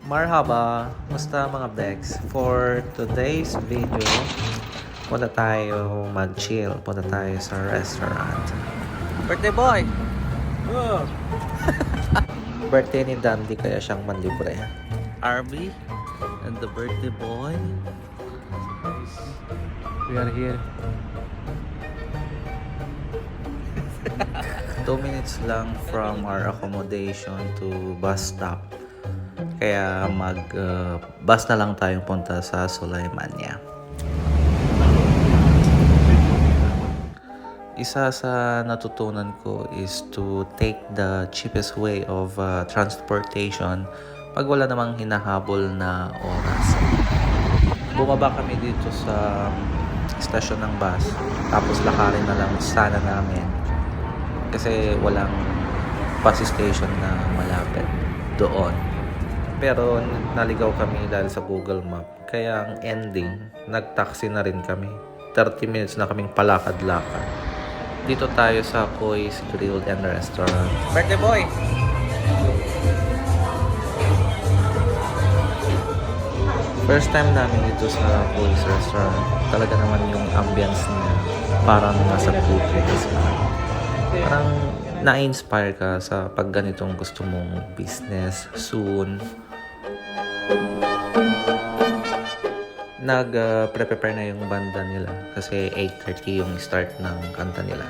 Marhaba! Musta mga Bex? For today's video, punta tayo mag-chill. Punta tayo sa restaurant. Birthday boy! Oh. Birthday ni Dandy kaya siyang manlibre. RB and the birthday boy. We are here. 2 minutes lang from our accommodation to bus stop. Kaya bus na lang tayong punta sa Sulaimania. Isa sa natutunan ko is to take the cheapest way of transportation pag wala namang hinahabol na oras. Bumaba kami dito sa stasyon ng bus, tapos lakarin na lang sana namin kasi walang bus station na malapit doon. Pero naligaw kami dahil sa Google Map. Kaya ang ending, nag-taxi na rin kami. 30 minutes na kaming palakad-lakad. Dito tayo sa Koi's Grill and Restaurant. Birthday boy! First time namin dito sa Koi's Restaurant. Talaga naman yung ambience niya. Parang nasa Philippines ka. Parang na-inspire ka sa pag ganitong gusto mong business soon. Nag-prepare na yung banda nila kasi 8:30 yung start ng kanta nila.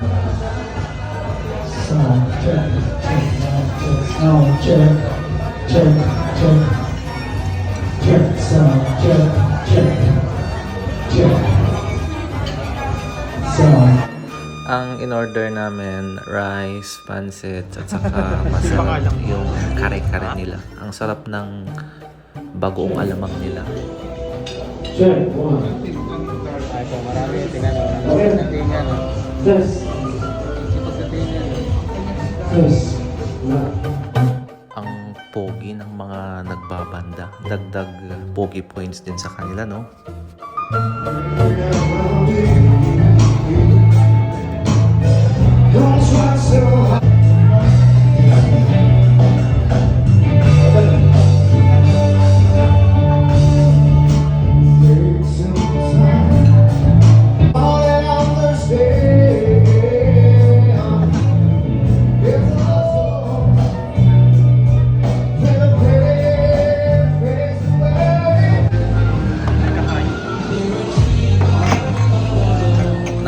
Ang in-order namin, rice, pancit, at saka masarap yung kare-kare nila. Ang sarap ng bagoong alamang nila. Ang pogi ng mga nagbabanda. Dagdag pogi points din sa kanila, no?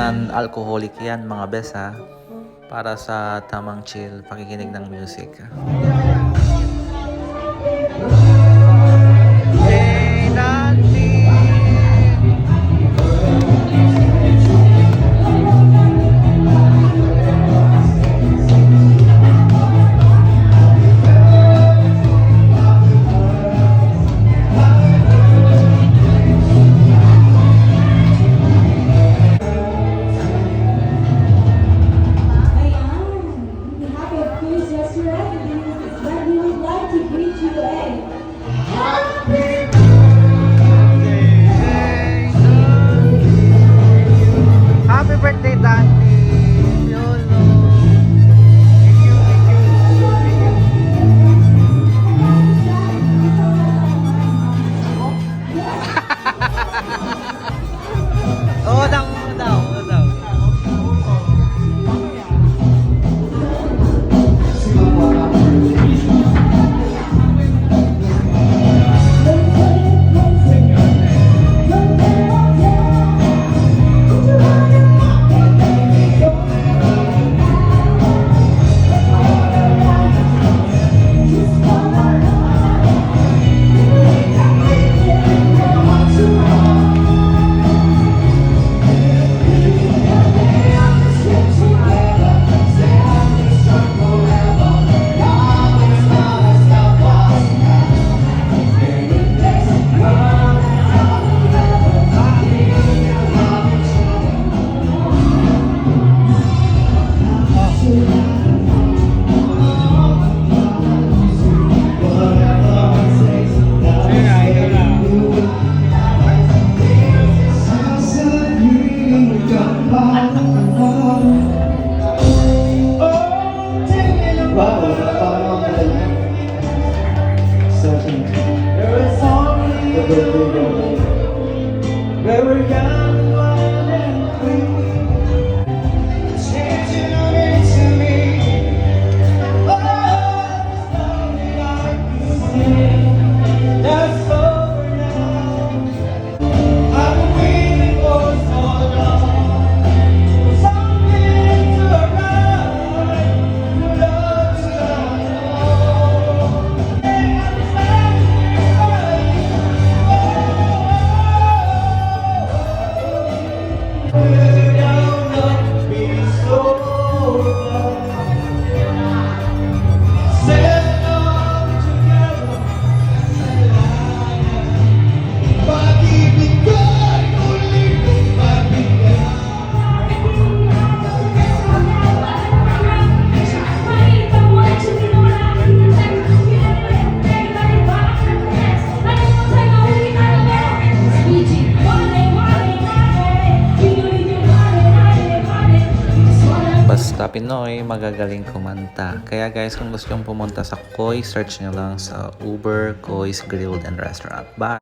Non-alcoholic yan mga bes ha. Para sa tamang chill, pakikinig ng music. Hey, Dandy! Where we're young, wild, and free. Chance you know into me. Oh, this love that I can see. That's over now. I've been waiting for so long. For something to arrive. Your love to know. And I'm standing Basta Pinoy, magagaling kumanta. Kaya guys, kung gusto yung pumunta sa Koi, search nyo lang sa Uber, Koi's Grilled and Restaurant. Bye!